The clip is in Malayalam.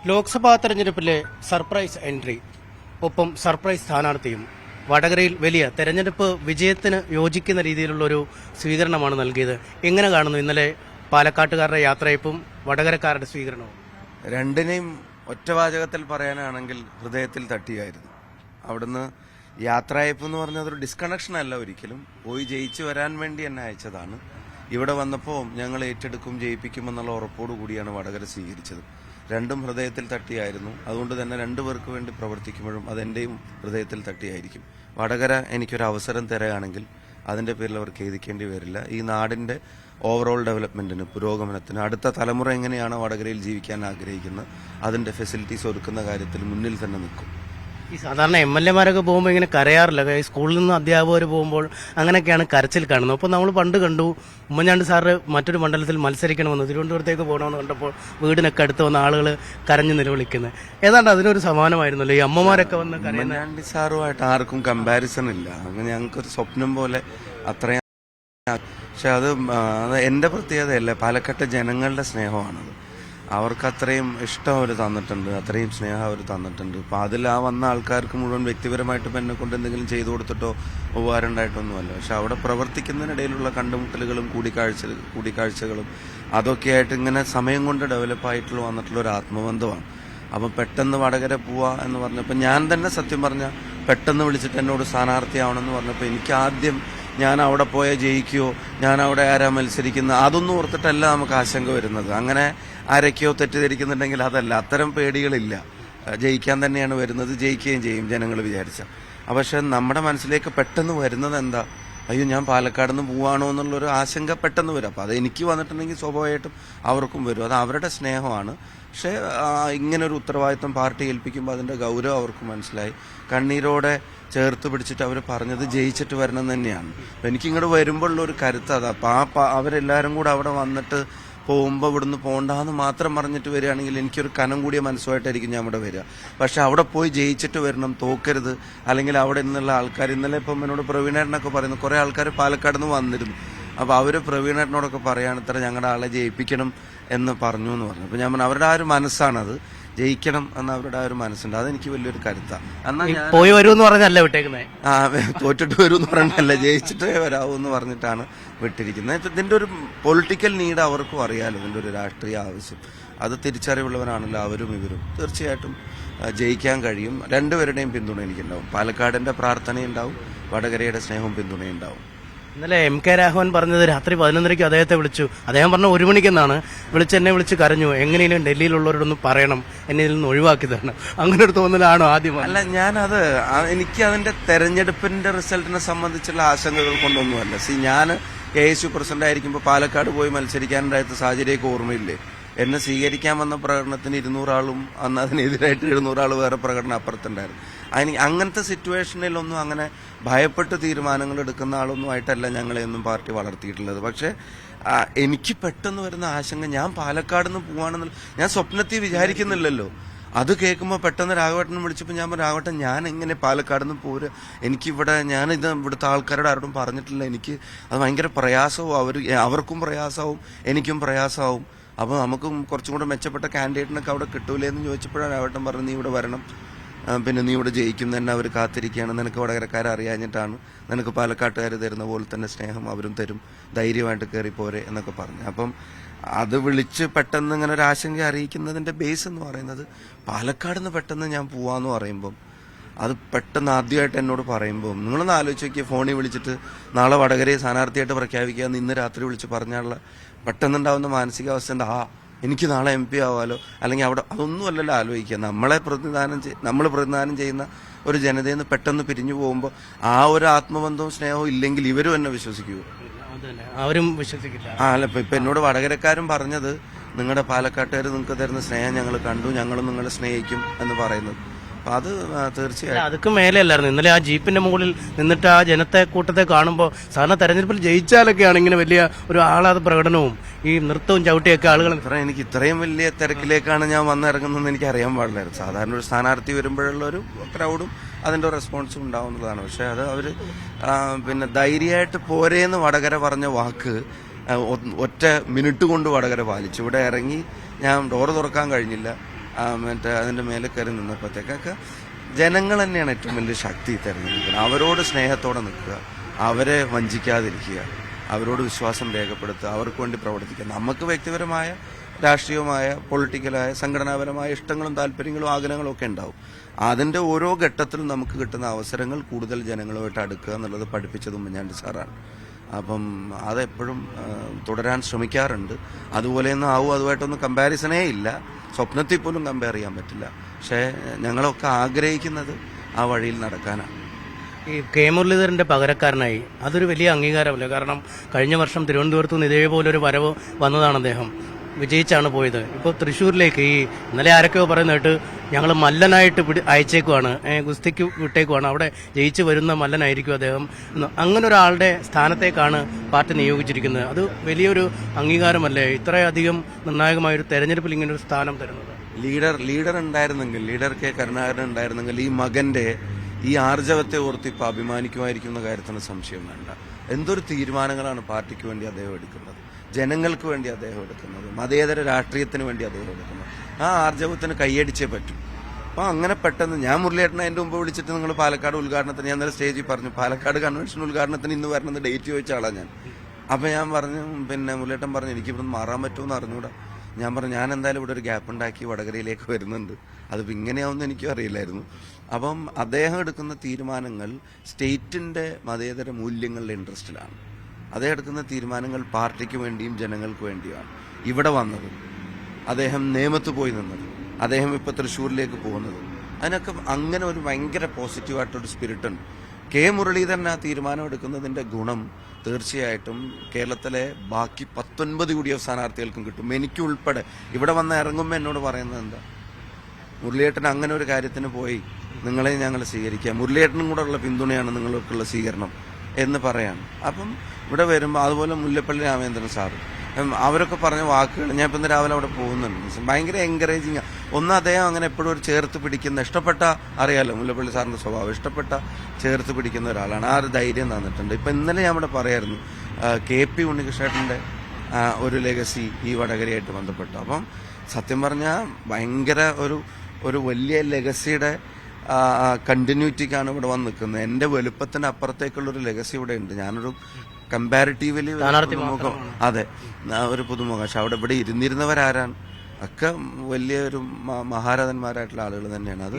ലോക്സഭാ തെരഞ്ഞെടുപ്പിലെ സർപ്രൈസ് എൻട്രി ഒപ്പം സർപ്രൈസ് സ്ഥാനാർത്ഥിയും വടകരയിൽ വലിയ തെരഞ്ഞെടുപ്പ് വിജയത്തിന് യോജിക്കുന്ന രീതിയിലുള്ള ഒരു സ്വീകരണമാണ് നൽകിയത്. എങ്ങനെ കാണുന്നു ഇന്നലെ പാലക്കാട്ടുകാരുടെ യാത്രയപ്പും വടകരക്കാരുടെ സ്വീകരണവും? രണ്ടിനെയും ഒറ്റവാചകത്തിൽ പറയാനാണെങ്കിൽ ഹൃദയത്തിൽ തട്ടിയായിരുന്നു. അവിടുന്ന് യാത്രയപ്പ് എന്ന് പറഞ്ഞത് ഒരു ഡിസ്കണക്ഷൻ അല്ല, ഒരിക്കലും പോയി ജയിച്ചു വരാൻ വേണ്ടി എന്നെ അയച്ചതാണ്. ഇവിടെ വന്നപ്പോൾ ഞങ്ങൾ ഏറ്റെടുക്കും, ജയിപ്പിക്കുമെന്നുള്ള ഉറപ്പോടുകൂടിയാണ് വടകര സ്വീകരിച്ചത്. രണ്ടും ഹൃദയത്തിൽ തട്ടിയായിരുന്നു. അതുകൊണ്ട് തന്നെ രണ്ടുപേർക്ക് വേണ്ടി പ്രവർത്തിക്കുമ്പോഴും അതെന്റെയും ഹൃദയത്തിൽ തട്ടിയായിരിക്കും. വടകര എനിക്കൊരു അവസരം തരാണെങ്കിൽ അതിന്റെ പേരിൽ അവർ ഖേദിക്കേണ്ടി വരില്ല. ഈ നാടിന്റെ ഓവറോൾ ഡെവലപ്മെന്റിന്, പുരോഗമനത്തിന്, അടുത്ത തലമുറ എങ്ങനെയാണ് വടകരയിൽ ജീവിക്കാൻ ആഗ്രഹിക്കുന്നത് അതിന്റെ ഫെസിലിറ്റീസ് ഒരുക്കുന്ന കാര്യത്തിൽ മുന്നിൽ തന്നെ നിൽക്കും. ഈ സാധാരണ MLA-മാരൊക്കെ പോകുമ്പോൾ ഇങ്ങനെ കരയാറില്ല. സ്കൂളിൽ നിന്ന് അധ്യാപകർ പോകുമ്പോൾ അങ്ങനെയൊക്കെയാണ് കരച്ചിൽ കാണുന്നത്. അപ്പോൾ നമ്മൾ പണ്ട് കണ്ടു ഉമ്മൻചാണ്ടി സാറ് മറ്റൊരു മണ്ഡലത്തിൽ മത്സരിക്കണമെന്ന്, തിരുവനന്തപുരത്തേക്ക് പോകണമെന്ന് കണ്ടപ്പോൾ വീടിനൊക്കെ അടുത്ത് വന്ന ആളുകൾ കരഞ്ഞു നിലവിളിക്കുന്നത്. ഏതാണ്ട് അതിനൊരു സമാനമായിരുന്നല്ലോ ഈ അമ്മമാരൊക്കെ വന്ന് കരയുന്നത്. ഉമ്മൻചാണ്ടി സാറുമായിട്ട് ആർക്കും കമ്പാരിസൺ ഇല്ല. അങ്ങനെ ഞങ്ങൾക്കൊരു സ്വപ്നം പോലെ അത്രയും. പക്ഷെ അത് എന്റെ പ്രത്യേകതയല്ല, പാലക്കാട്ടെ ജനങ്ങളുടെ സ്നേഹമാണത്. അവർക്ക് അത്രയും ഇഷ്ടം അവർ തന്നിട്ടുണ്ട്, അത്രയും സ്നേഹം അവർ തന്നിട്ടുണ്ട്. അപ്പം അതിൽ ആ വന്ന ആൾക്കാർക്ക് മുഴുവൻ വ്യക്തിപരമായിട്ട് എന്നെ കൊണ്ട് എന്തെങ്കിലും ചെയ്തു കൊടുത്തിട്ടോ ഉപകാരം ഉണ്ടായിട്ടൊന്നുമല്ല. പക്ഷെ അവിടെ പ്രവർത്തിക്കുന്നതിനിടയിലുള്ള കണ്ടുമുട്ടലുകളും കൂടിക്കാഴ്ചകളും അതൊക്കെയായിട്ട് ഇങ്ങനെ സമയം കൊണ്ട് ഡെവലപ്പായിട്ടുള്ള വന്നിട്ടുള്ള ഒരു ആത്മബന്ധമാണ്. അപ്പം പെട്ടെന്ന് വടകര പോവാ എന്ന് പറഞ്ഞപ്പോൾ ഞാൻ തന്നെ സത്യം പറഞ്ഞാൽ പെട്ടെന്ന് വിളിച്ചിട്ട് എന്നോട് സ്ഥാനാർത്ഥിയാവണമെന്ന് പറഞ്ഞപ്പോൾ എനിക്ക് ആദ്യം ഞാൻ അവിടെ പോയാൽ ജയിക്കുമോ, ഞാൻ അവിടെ ആരാ മത്സരിക്കുന്നത്, അതൊന്നും ഓർത്തിട്ടല്ല നമുക്ക് ആശങ്ക വരുന്നത്. അങ്ങനെ ആരൊക്കെയോ തെറ്റിദ്ധരിക്കുന്നുണ്ടെങ്കിൽ അതല്ല, അത്തരം പേടികളില്ല. ജയിക്കാൻ തന്നെയാണ് വരുന്നത്, ജയിക്കുകയും ചെയ്യും ജനങ്ങൾ വിചാരിച്ച. പക്ഷെ നമ്മുടെ മനസ്സിലേക്ക് പെട്ടെന്ന് വരുന്നത് എന്താ, അയ്യോ ഞാൻ പാലക്കാട് നിന്ന് പോവാണോ എന്നുള്ളൊരു ആശങ്ക പെട്ടെന്ന് വരും. അപ്പം അത് എനിക്ക് വന്നിട്ടുണ്ടെങ്കിൽ സ്വാഭാവികമായിട്ടും അവർക്കും വരും. അത് അവരുടെ സ്നേഹമാണ്. പക്ഷേ ഇങ്ങനൊരു ഉത്തരവാദിത്വം പാർട്ടി ഏൽപ്പിക്കുമ്പോൾ അതിന്റെ ഗൗരവം അവർക്ക് മനസ്സിലായി. കണ്ണീരോടെ ചേർത്ത് പിടിച്ചിട്ട് അവർ പറഞ്ഞത് ജയിച്ചിട്ട് വരണം തന്നെയാണ്. അപ്പം എനിക്കിങ്ങോട്ട് വരുമ്പോഴുള്ള ഒരു കരുത്ത് അതാ. അപ്പം അവരെല്ലാവരും കൂടെ അവിടെ വന്നിട്ട് പോകുമ്പോൾ ഇവിടുന്ന് പോകണ്ടെന്ന് മാത്രം പറഞ്ഞിട്ട് വരികയാണെങ്കിൽ എനിക്കൊരു കനം കൂടിയ മനസ്സുമായിട്ടായിരിക്കും ഞാൻ ഇവിടെ വരിക. പക്ഷെ അവിടെ പോയി ജയിച്ചിട്ട് വരണം, തോക്കരുത്. അല്ലെങ്കിൽ അവിടെ നിന്നുള്ള ആൾക്കാർ, ഇന്നലെ ഇപ്പം എന്നോട് പ്രവീണേട്ടനൊക്കെ പറയുന്നു, കുറെ ആൾക്കാർ പാലക്കാട് നിന്ന് വന്നിരുന്നു. അപ്പോൾ അവർ പ്രവീണേട്ടനോടൊക്കെ പറയാണ് ഇത്ര ഞങ്ങളുടെ ആളെ ജയിപ്പിക്കണം എന്ന് പറഞ്ഞു എന്ന് പറഞ്ഞു. അപ്പം ഞാൻ പറഞ്ഞു അവരുടെ ആ ഒരു മനസ്സാണത്, ജയിക്കണം എന്ന അവരുടെ ആ ഒരു മനസ്സുണ്ട്. അതെനിക്ക് വലിയൊരു കരുത്താണ്. എന്നാൽ പോയി വരുമെന്ന് പറഞ്ഞല്ല വിട്ടേക്കുന്നത്, തോറ്റിട്ട് വരുമെന്ന് പറഞ്ഞല്ല, ജയിച്ചിട്ടേ വരാവൂ എന്ന് പറഞ്ഞിട്ടാണ് വിട്ടിരിക്കുന്നത്. ഇതിന്റെ ഒരു പൊളിറ്റിക്കൽ നീഡ് അവർക്കും അറിയാലോ, ഇതിന്റെ ഒരു രാഷ്ട്രീയ ആവശ്യം. അത് തിരിച്ചറിവുള്ളവരാണല്ലോ അവരും ഇവരും. തീർച്ചയായിട്ടും ജയിക്കാൻ കഴിയും. രണ്ടുപേരുടെയും പിന്തുണ എനിക്കുണ്ടാവും. പാലക്കാടിന്റെ പ്രാർത്ഥനയുണ്ടാവും, വടകരയുടെ സ്നേഹവും പിന്തുണയുണ്ടാവും. ഇന്നലെ MK രാഘവൻ പറഞ്ഞത് രാത്രി 11:30 അദ്ദേഹത്തെ വിളിച്ചു. അദ്ദേഹം പറഞ്ഞ 1 മണിക്കെന്നാണ് എന്നെ വിളിച്ച് കരഞ്ഞു, എങ്ങനെയും ഡൽഹിയിലുള്ളവരോടൊന്നും പറയണം, എന്നെ ഇതിൽ നിന്ന് ഒഴിവാക്കി തരണം. അങ്ങനെ ഒരു തോന്നലാണോ ആദ്യം? അല്ല, ഞാനത് എനിക്ക് അതിന്റെ തെരഞ്ഞെടുപ്പിന്റെ റിസൾട്ടിനെ സംബന്ധിച്ചുള്ള ആശങ്കകൾ കൊണ്ടൊന്നുമല്ല. ഞാൻ ASU പ്രസിഡന്റ് ആയിരിക്കുമ്പോൾ പാലക്കാട് പോയി മത്സരിക്കാനുണ്ടായ സാഹചര്യമൊക്കെ ഓർമ്മയില്ലേ? എന്നെ സ്വീകരിക്കാൻ വന്ന പ്രകടനത്തിന് 200 ആളും അന്ന് അതിനെതിരായിട്ട് 700 ആൾ വേറെ പ്രകടനം അപ്പുറത്തുണ്ടായിരുന്നു. അങ്ങനത്തെ സിറ്റുവേഷനിലൊന്നും അങ്ങനെ ഭയപ്പെട്ട് തീരുമാനങ്ങൾ എടുക്കുന്ന ആളൊന്നും ആയിട്ടല്ല ഞങ്ങളെയൊന്നും പാർട്ടി വളർത്തിയിട്ടുള്ളത്. പക്ഷെ എനിക്ക് പെട്ടെന്ന് വരുന്ന ആശങ്ക, ഞാൻ പാലക്കാട് നിന്ന് പോവാണെന്നുള്ള ഞാൻ സ്വപ്നത്തിൽ വിചാരിക്കുന്നില്ലല്ലോ. അത് കേൾക്കുമ്പോൾ പെട്ടെന്ന് രാഘവേട്ടനെ വിളിച്ചപ്പോൾ ഞാൻ പറഞ്ഞു, രാഘവേട്ടൻ ഞാൻ എങ്ങനെ പാലക്കാട് നിന്ന് പോരുക, എനിക്കിവിടെ ഞാനിത് ഇവിടുത്തെ ആൾക്കാരോട് ആരോടും പറഞ്ഞിട്ടില്ല, എനിക്ക് അത് ഭയങ്കര പ്രയാസവും, അവർക്കും പ്രയാസവും എനിക്കും പ്രയാസമാവും. അപ്പോൾ നമുക്കും കുറച്ചും കൂടെ മെച്ചപ്പെട്ട കാൻഡിഡേറ്റിനൊക്കെ അവിടെ കിട്ടൂലേ എന്ന് ചോദിച്ചപ്പോഴാണ് രാഘവേട്ടൻ പറഞ്ഞു, നീ ഇവിടെ വരണം, പിന്നെ നീ ഇവിടെ ജയിക്കും തന്നെ അവർ കാത്തിരിക്കുകയാണ്, നിനക്ക് വടകരക്കാരെ അറിയാഞ്ഞിട്ടാണ്, നിനക്ക് പാലക്കാട്ടുകാർ തരുന്ന പോലെ തന്നെ സ്നേഹം അവരും തരും, ധൈര്യമായിട്ട് കയറി പോരെ എന്നൊക്കെ പറഞ്ഞു. അപ്പം അത് വിളിച്ച് പെട്ടെന്ന് ഇങ്ങനെ ഒരു ആശങ്ക അറിയിക്കുന്നതിന്റെ ബേസ് എന്ന് പറയുന്നത്, പാലക്കാട് നിന്ന് പെട്ടെന്ന് ഞാൻ പോവാന്ന് പറയുമ്പം, അത് പെട്ടെന്ന് ആദ്യമായിട്ട് എന്നോട് പറയുമ്പോൾ നിങ്ങളൊന്ന് ആലോചിച്ച് നോക്കിയാൽ, ഫോണിൽ വിളിച്ചിട്ട് നാളെ വടകരയെ സ്ഥാനാർത്ഥിയായിട്ട് പ്രഖ്യാപിക്കുക എന്ന് ഇന്ന് രാത്രി വിളിച്ച് പറഞ്ഞാലുള്ള പെട്ടെന്നുണ്ടാവുന്ന മാനസികാവസ്ഥ എന്താ, എനിക്ക് നാളെ MP ആവാലോ, അല്ലെങ്കിൽ അവിടെ അതൊന്നും അല്ലല്ലോ ആലോചിക്കുക. നമ്മൾ പ്രതിദാനം ചെയ്യുന്ന ഒരു ജനതയിൽ നിന്ന് പെട്ടെന്ന് പിരിഞ്ഞു പോകുമ്പോൾ ആ ഒരു ആത്മബന്ധവും സ്നേഹവും ഇല്ലെങ്കിൽ ഇവരും എന്നെ വിശ്വസിക്കൂ? അവരും വിശ്വസിക്കില്ല. അല്ല, ഇപ്പൊ എന്നോട് വടകരക്കാരും പറഞ്ഞത്, നിങ്ങളുടെ പാലക്കാട്ടുകാർ നിങ്ങൾക്ക് തരുന്ന സ്നേഹം ഞങ്ങൾ കണ്ടു, ഞങ്ങളും നിങ്ങളെ സ്നേഹിക്കും എന്ന് പറയുന്നത്. അത് തീർച്ചയായും അതൊക്കെ മേലെയല്ലായിരുന്നു. ഇന്നലെ ആ ജീപ്പിന്റെ മുകളിൽ നിന്നിട്ട് ആ ജനത്തെ കൂട്ടത്തെ കാണുമ്പോൾ, സാധാരണ തെരഞ്ഞെടുപ്പിൽ ജയിച്ചാലൊക്കെയാണ് ഇങ്ങനെ വലിയ ഒരു ആഹ്ലാദ പ്രകടനവും ഈ നൃത്തവും ചവിട്ടിയൊക്കെ ആളുകൾ. എനിക്ക് ഇത്രയും വലിയ തിരക്കിലേക്കാണ് ഞാൻ വന്നിറങ്ങുന്നതെന്ന് എനിക്ക് അറിയാൻ പാടില്ലായിരുന്നു. സാധാരണ ഒരു സ്ഥാനാർത്ഥി വരുമ്പോഴുള്ള ഒരു ക്രൗഡും അതിന്റെ റെസ്പോൺസും ഉണ്ടാവുന്നതാണ്. പക്ഷെ അത് അവര് പിന്നെ ധൈര്യമായിട്ട് പോരേന്ന് വടകര പറഞ്ഞ വാക്ക് ഒറ്റ മിനിറ്റ് കൊണ്ട് വടകര പാലിച്ചു. ഇവിടെ ഇറങ്ങി ഞാൻ ഡോറ് തുറക്കാൻ കഴിഞ്ഞില്ല, മറ്റേ അതിന്റെ മേലെ കയറി നിന്നപ്പോഴത്തേക്കൊക്കെ ജനങ്ങൾ തന്നെയാണ് ഏറ്റവും വലിയ ശക്തി തിരഞ്ഞെടുക്കുന്നത്. അവരോട് സ്നേഹത്തോടെ നിൽക്കുക, അവരെ വഞ്ചിക്കാതിരിക്കുക, അവരോട് വിശ്വാസം രേഖപ്പെടുത്തുക, അവർക്ക് വേണ്ടി പ്രവർത്തിക്കുക. നമുക്ക് വ്യക്തിപരമായ രാഷ്ട്രീയമായ പൊളിറ്റിക്കലായ സംഘടനാപരമായ ഇഷ്ടങ്ങളും താല്പര്യങ്ങളും ആഗ്രഹങ്ങളും ഒക്കെ ഉണ്ടാവും. അതിന്റെ ഓരോ ഘട്ടത്തിലും നമുക്ക് കിട്ടുന്ന അവസരങ്ങൾ കൂടുതൽ ജനങ്ങളുമായിട്ട് അടുക്കുക എന്നുള്ളത് പഠിപ്പിച്ചത് ഉമ്മൻചാണ്ടി സാറാണ്. അപ്പം അതെപ്പോഴും തുടരാൻ ശ്രമിക്കാറുണ്ട്. അതുപോലെയൊന്നും അതുമായിട്ടൊന്നും കമ്പാരിസണേ ഇല്ല, സ്വപ്നത്തിൽ പോലും കമ്പയർ ചെയ്യാൻ പറ്റില്ല. പക്ഷേ ഞങ്ങളൊക്കെ ആഗ്രഹിക്കുന്നത് ആ വഴിയിൽ നടക്കാനാണ്. ഈ കെ മുരളീധരന്റെ പകരക്കാരനായി അതൊരു വലിയ അംഗീകാരമല്ലേ? കാരണം കഴിഞ്ഞ വർഷം തിരുവനന്തപുരത്ത് നിന്ന് ഇതേപോലൊരു വരവ് വന്നതാണ്, അദ്ദേഹം വിജയിച്ചാണ് പോയത്. ഇപ്പോൾ തൃശ്ശൂരിലേക്ക് ഇന്നലെ ആരൊക്കെയോ പറയുന്നതായിട്ട് ഞങ്ങൾ മല്ലനായിട്ട് അയച്ചേക്കുവാണ്, ഗുസ്തിക്ക് വിട്ടേക്കുവാണ്, അവിടെ ജയിച്ചു വരുന്ന മല്ലനായിരിക്കും അദ്ദേഹം. അങ്ങനെ ഒരാളുടെ സ്ഥാനത്തേക്കാണ് പാർട്ടി നിയോഗിച്ചിരിക്കുന്നത്. അത് വലിയൊരു അംഗീകാരമല്ലേ, ഇത്രയധികം നിർണായകമായൊരു തെരഞ്ഞെടുപ്പിൽ ഇങ്ങനൊരു സ്ഥാനം തരുന്നത്? ലീഡർ ഉണ്ടായിരുന്നെങ്കിൽ, ലീഡർ കെ കരുണാകരൻ ഉണ്ടായിരുന്നെങ്കിൽ ഈ മകന്റെ ഈ ആർജവത്തെ ഓർത്ത് ഇപ്പൊ അഭിമാനിക്കുമായിരിക്കുന്ന കാര്യത്തിന് സംശയം വേണ്ട. എന്തൊരു തീരുമാനങ്ങളാണ് പാർട്ടിക്ക് വേണ്ടി അദ്ദേഹം എടുക്കുന്നത്, ജനങ്ങൾക്ക് വേണ്ടി അദ്ദേഹം എടുക്കുന്നത്, മതേതര രാഷ്ട്രീയത്തിന് വേണ്ടി അദ്ദേഹം എടുക്കുന്നത്. ആ ആർജവത്തിന് കൈയടിച്ചേ പറ്റും. അപ്പൊ അങ്ങനെ പെട്ടെന്ന് ഞാൻ മുരളിയേട്ടനെ എന്റെ മുമ്പ് വിളിച്ചിട്ട് നിങ്ങൾ പാലക്കാട് ഉദ്ഘാടനത്തിന്, ഞാൻ ഇന്നലെ സ്റ്റേജിൽ പറഞ്ഞു പാലക്കാട് കൺവെൻഷൻ ഉദ്ഘാടനത്തിന് ഇന്ന് വരണമെന്ന് ഡേറ്റ് ചോദിച്ച ആളാണ് ഞാൻ. അപ്പൊ ഞാൻ പറഞ്ഞു, പിന്നെ മുരളിയേട്ടൻ പറഞ്ഞു എനിക്ക് ഇവിടുന്ന് മാറാൻ പറ്റുമെന്ന് അറിഞ്ഞൂടാ. ഞാൻ പറഞ്ഞു ഞാൻ എന്തായാലും ഇവിടെ ഒരു ഗ്യാപ്പ് ഉണ്ടാക്കി വടകരയിലേക്ക് വരുന്നുണ്ട്, അതിപ്പോൾ ഇങ്ങനെയാവുമെന്ന് എനിക്കും അറിയില്ലായിരുന്നു. അപ്പം അദ്ദേഹം എടുക്കുന്ന തീരുമാനങ്ങൾ സ്റ്റേറ്റിന്റെ മതേതര മൂല്യങ്ങളുടെ ഇൻട്രസ്റ്റിലാണ്. അദ്ദേഹം എടുക്കുന്ന തീരുമാനങ്ങൾ പാർട്ടിക്ക് വേണ്ടിയും ജനങ്ങൾക്ക് വേണ്ടിയാണ്. ഇവിടെ വന്നത്, അദ്ദേഹം നേമത്ത് പോയി നിന്നത്, അദ്ദേഹം ഇപ്പൊ തൃശ്ശൂരിലേക്ക് പോകുന്നത്, അതിനൊക്കെ അങ്ങനെ ഒരു ഭയങ്കര പോസിറ്റീവായിട്ടൊരു സ്പിരിറ്റ് ഉണ്ട്. കെ മുരളീധരൻ ആ തീരുമാനം എടുക്കുന്നതിന്റെ ഗുണം തീർച്ചയായിട്ടും കേരളത്തിലെ ബാക്കി 19 UDF സ്ഥാനാർത്ഥികൾക്കും കിട്ടും, എനിക്കുൾപ്പെടെ. ഇവിടെ വന്ന് ഇറങ്ങുമ്പോൾ എന്നോട് പറയുന്നത് എന്താ, മുരളിയേട്ടൻ അങ്ങനെ ഒരു കാര്യത്തിന് പോയി, നിങ്ങളെ ഞങ്ങൾ സ്വീകരിക്കുക, മുരളിയേട്ടനും കൂടെ ഉള്ള പിന്തുണയാണ് നിങ്ങൾക്കുള്ള സ്വീകരണം എന്ന് പറയാണ്. അപ്പം ഇവിടെ വരുമ്പോൾ അതുപോലെ മുല്ലപ്പള്ളി രാമചന്ദ്രൻ സാറ് അവരൊക്കെ പറഞ്ഞ വാക്കുകൾ, ഞാൻ ഇപ്പം ഇന്ന് രാവിലെ അവിടെ പോകുന്നുണ്ട്, ഭയങ്കര എൻകറേജിങ്. ഒന്ന് അദ്ദേഹം അങ്ങനെ എപ്പോഴും ഒരു ചേർത്ത് പിടിക്കുന്ന, ഇഷ്ടപ്പെട്ട, അറിയാലോ മുല്ലപ്പള്ളി സാറിന്റെ സ്വഭാവം, ഇഷ്ടപ്പെട്ട ചേർത്ത് പിടിക്കുന്ന ഒരാളാണ്. ആ ഒരു ധൈര്യം തന്നിട്ടുണ്ട്. ഇപ്പം ഇന്നലെ ഞാൻ ഇവിടെ പറയായിരുന്നു KP ഉണ്ണികൃഷ്ണേട്ടൻ്റെ ഒരു ലെഗസി ഈ വടകരയായിട്ട് ബന്ധപ്പെട്ടു. അപ്പം സത്യം പറഞ്ഞാൽ ഭയങ്കര ഒരു വലിയ ലെഗസിയുടെ കണ്ടിന്യൂറ്റിക്കാണ് ഇവിടെ വന്ന് നിൽക്കുന്നത്. എന്റെ വലുപ്പത്തിന് അപ്പുറത്തേക്കുള്ളൊരു ലെഗസി ഇവിടെ ഉണ്ട്. ഞാനൊരു കമ്പാരിറ്റീവ്ലി പുതുമുഖം, അതെ, ഒരു പുതുമുഖം. പക്ഷെ ഇവിടെ ഇരുന്നിരുന്നവരാരാണ്? ഒക്കെ വലിയൊരു മഹാരഥന്മാരായിട്ടുള്ള ആളുകൾ തന്നെയാണ്. അത്